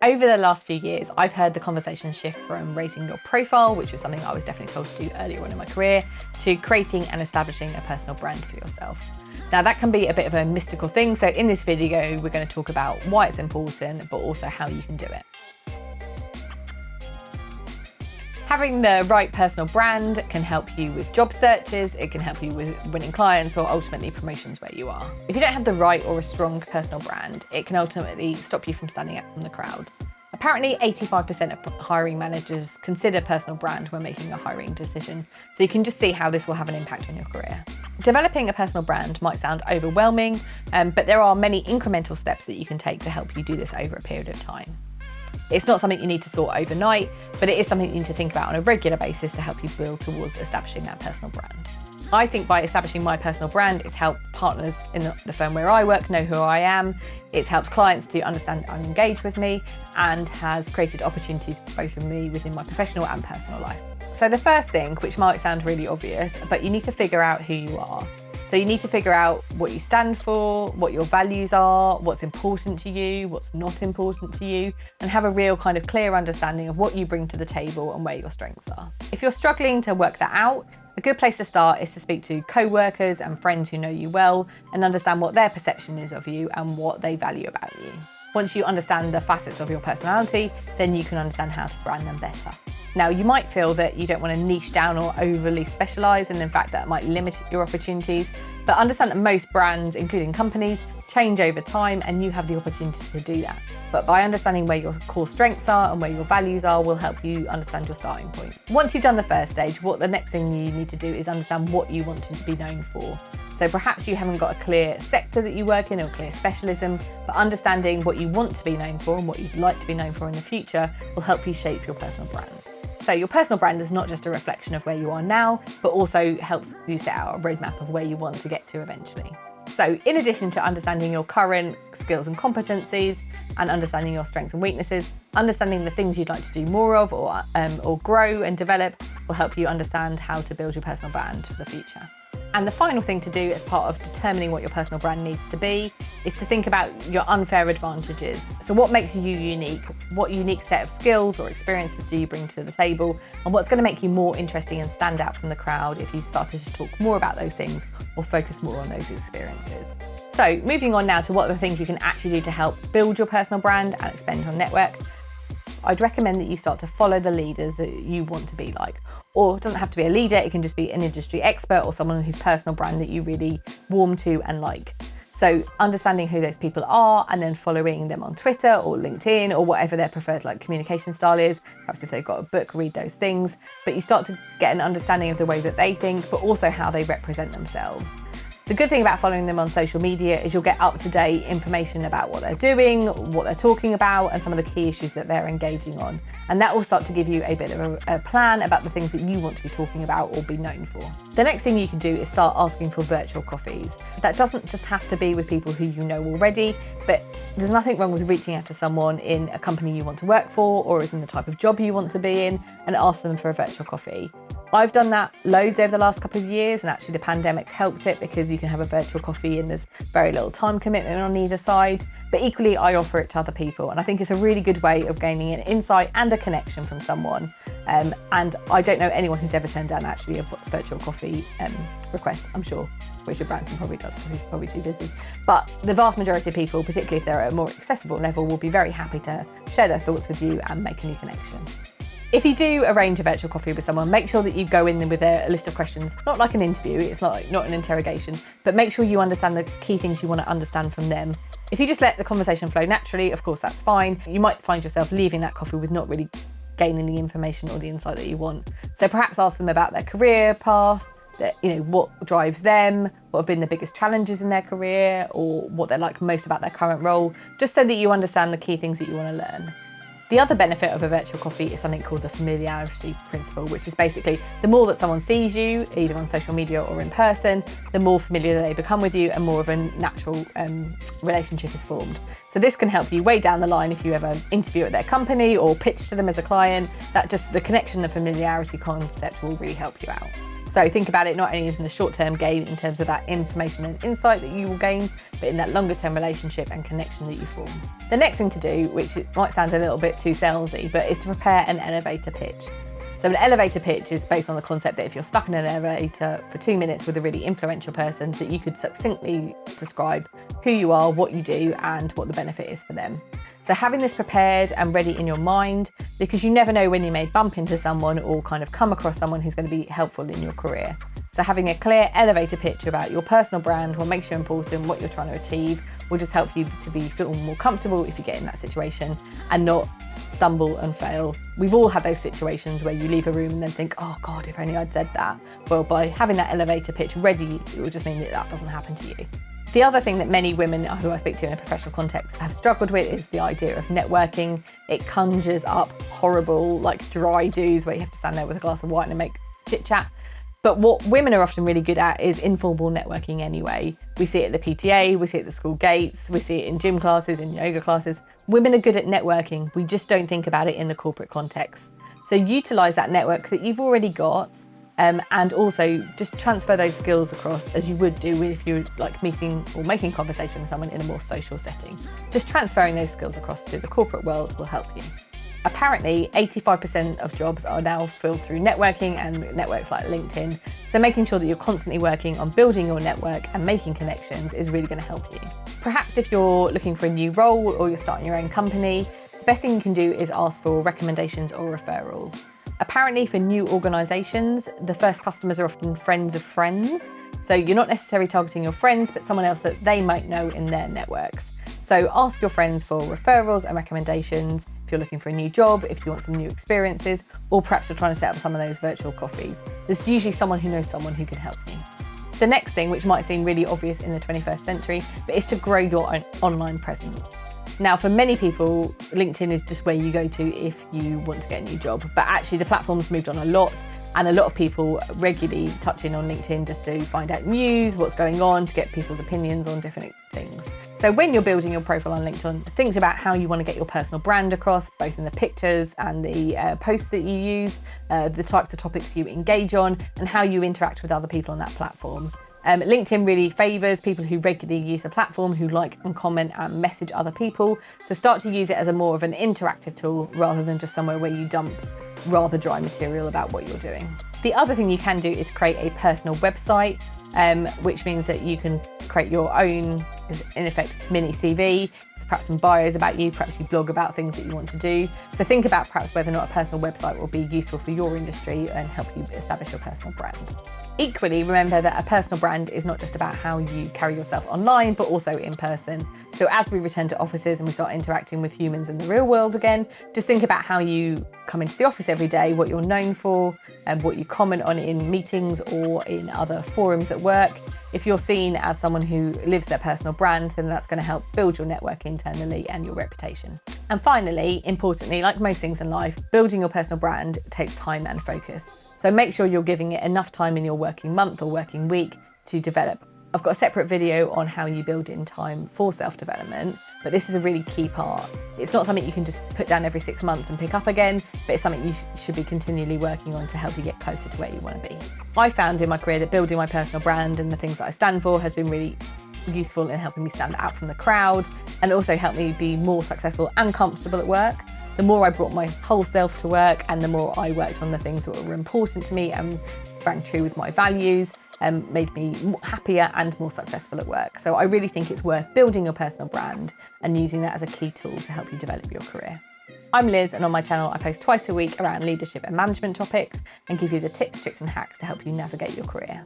Over the last few years, I've heard the conversation shift from raising your profile, which was something I was definitely told to do earlier on in my career, to creating and establishing a personal brand for yourself. Now that can be a bit of a mystical thing, so in this video, we're going to talk about why it's important, but also how you can do it. Having the right personal brand can help you with job searches, it can help you with winning clients or ultimately promotions where you are. If you don't have the right or a strong personal brand, it can ultimately stop you from standing out from the crowd. Apparently 85% of hiring managers consider personal brand when making a hiring decision, so you can just see how this will have an impact on your career. Developing a personal brand might sound overwhelming, but there are many incremental steps that you can take to help you do this over a period of time. It's not something you need to sort overnight, but it is something you need to think about on a regular basis to help you build towards establishing that personal brand. I think by establishing my personal brand, it's helped partners in the firm where I work know who I am. It's helped clients to understand and engage with me, and has created opportunities both for me within my professional and personal life. So the first thing, which might sound really obvious, but you need to figure out who you are. So you need to figure out what you stand for, what your values are, what's important to you, what's not important to you, and have a real kind of clear understanding of what you bring to the table and where your strengths are. If you're struggling to work that out, a good place to start is to speak to co-workers and friends who know you well and understand what their perception is of you and what they value about you. Once you understand the facets of your personality, then you can understand how to brand them better. Now, you might feel that you don't want to niche down or overly specialise, and in fact that might limit your opportunities, but understand that most brands, including companies, change over time and you have the opportunity to do that. But by understanding where your core strengths are and where your values are will help you understand your starting point. Once you've done the first stage, the next thing you need to do is understand what you want to be known for. So perhaps you haven't got a clear sector that you work in or a clear specialism, but understanding what you want to be known for and what you'd like to be known for in the future will help you shape your personal brand. So your personal brand is not just a reflection of where you are now, but also helps you set out a roadmap of where you want to get to eventually. So in addition to understanding your current skills and competencies and understanding your strengths and weaknesses, understanding the things you'd like to do more of or grow and develop will help you understand how to build your personal brand for the future. And the final thing to do as part of determining what your personal brand needs to be is to think about your unfair advantages. So what makes you unique? What unique set of skills or experiences do you bring to the table? And what's going to make you more interesting and stand out from the crowd if you started to talk more about those things or focus more on those experiences? So moving on now to what are the things you can actually do to help build your personal brand and expand your network. I'd recommend that you start to follow the leaders that you want to be like. Or it doesn't have to be a leader, it can just be an industry expert or someone whose personal brand that you really warm to and like. So understanding who those people are and then following them on Twitter or LinkedIn or whatever their preferred communication style is. Perhaps if they've got a book, read those things. But you start to get an understanding of the way that they think, but also how they represent themselves. The good thing about following them on social media is you'll get up-to-date information about what they're doing, what they're talking about, and some of the key issues that they're engaging on. And that will start to give you a bit of a plan about the things that you want to be talking about or be known for. The next thing you can do is start asking for virtual coffees. That doesn't just have to be with people who you know already, but there's nothing wrong with reaching out to someone in a company you want to work for or is in the type of job you want to be in and ask them for a virtual coffee. I've done that loads over the last couple of years, and actually the pandemic's helped it because you can have a virtual coffee and there's very little time commitment on either side. But equally, I offer it to other people, and I think it's a really good way of gaining an insight and a connection from someone. And I don't know anyone who's ever turned down actually a virtual coffee request. I'm sure Richard Branson probably does because he's probably too busy. But the vast majority of people, particularly if they're at a more accessible level, will be very happy to share their thoughts with you and make a new connection. If you do arrange a virtual coffee with someone, make sure that you go in with a list of questions, not like an interview, it's not an interrogation, but make sure you understand the key things you want to understand from them. If you just let the conversation flow naturally, of course, that's fine. You might find yourself leaving that coffee with not really gaining the information or the insight that you want. So perhaps ask them about their career path, what drives them, what have been the biggest challenges in their career, or what they like most about their current role, just so that you understand the key things that you want to learn. The other benefit of a virtual coffee is something called the familiarity principle, which is basically the more that someone sees you, either on social media or in person, the more familiar they become with you and more of a natural relationship is formed. So this can help you way down the line if you ever interview at their company or pitch to them as a client. That just the connection, the familiarity concept will really help you out. So think about it not only as in the short-term gain in terms of that information and insight that you will gain, but in that longer-term relationship and connection that you form. The next thing to do, which might sound a little bit too salesy, but is to prepare an elevator pitch. So an elevator pitch is based on the concept that if you're stuck in an elevator for 2 minutes with a really influential person, that you could succinctly describe who you are, what you do, and what the benefit is for them. So having this prepared and ready in your mind, because you never know when you may bump into someone or kind of come across someone who's going to be helpful in your career. So having a clear elevator pitch about your personal brand, what makes you important, what you're trying to achieve, will just help you to feel more comfortable if you get in that situation and not stumble and fail. We've all had those situations where you leave a room and then think, oh God, if only I'd said that. Well, by having that elevator pitch ready, it will just mean that that doesn't happen to you. The other thing that many women who I speak to in a professional context have struggled with is the idea of networking. It conjures up horrible, like dry do's where you have to stand there with a glass of wine and make chit chat. But what women are often really good at is informal networking anyway. We see it at the PTA, we see it at the school gates, we see it in gym classes, in yoga classes. Women are good at networking. We just don't think about it in the corporate context. So utilise that network that you've already got, and also just transfer those skills across as you would do if you're like meeting or making conversation with someone in a more social setting. Just transferring those skills across to the corporate world will help you. Apparently, 85% of jobs are now filled through networking and networks like LinkedIn. So making sure that you're constantly working on building your network and making connections is really going to help you. Perhaps if you're looking for a new role or you're starting your own company, the best thing you can do is ask for recommendations or referrals. Apparently for new organisations, the first customers are often friends of friends. So you're not necessarily targeting your friends, but someone else that they might know in their networks. So ask your friends for referrals and recommendations if you're looking for a new job, if you want some new experiences, or perhaps you're trying to set up some of those virtual coffees. There's usually someone who knows someone who can help you. The next thing, which might seem really obvious in the 21st century, but is to grow your own online presence. Now, for many people, LinkedIn is just where you go to if you want to get a new job, but actually the platform's moved on a lot, and a lot of people regularly touch in on LinkedIn just to find out news, what's going on, to get people's opinions on different things. So when you're building your profile on LinkedIn, think about how you want to get your personal brand across, both in the pictures and the posts that you use, the types of topics you engage on, and how you interact with other people on that platform. LinkedIn really favours people who regularly use the platform, who like and comment and message other people. So start to use it as a more of an interactive tool rather than just somewhere where you dump rather dry material about what you're doing. The other thing you can do is create a personal website, which means that you can create your own, in effect, mini CV. So perhaps some bios about you, perhaps you blog about things that you want to do. So think about perhaps whether or not a personal website will be useful for your industry and help you establish your personal brand. Equally, remember that a personal brand is not just about how you carry yourself online, but also in person. So as we return to offices and we start interacting with humans in the real world again, just think about how you come into the office every day, what you're known for, and what you comment on in meetings or in other forums at work. If you're seen as someone who lives their personal brand, then that's going to help build your network internally and your reputation. And finally, importantly, like most things in life, building your personal brand takes time and focus. So make sure you're giving it enough time in your working month or working week to develop. I've got a separate video on how you build in time for self-development, but this is a really key part. It's not something you can just put down every 6 months and pick up again, but it's something you should be continually working on to help you get closer to where you want to be. I found in my career that building my personal brand and the things that I stand for has been really useful in helping me stand out from the crowd and also helped me be more successful and comfortable at work. The more I brought my whole self to work and the more I worked on the things that were important to me and rang true with my values, made me happier and more successful at work. So I really think it's worth building your personal brand and using that as a key tool to help you develop your career. I'm Liz, and on my channel I post twice a week around leadership and management topics and give you the tips, tricks and hacks to help you navigate your career.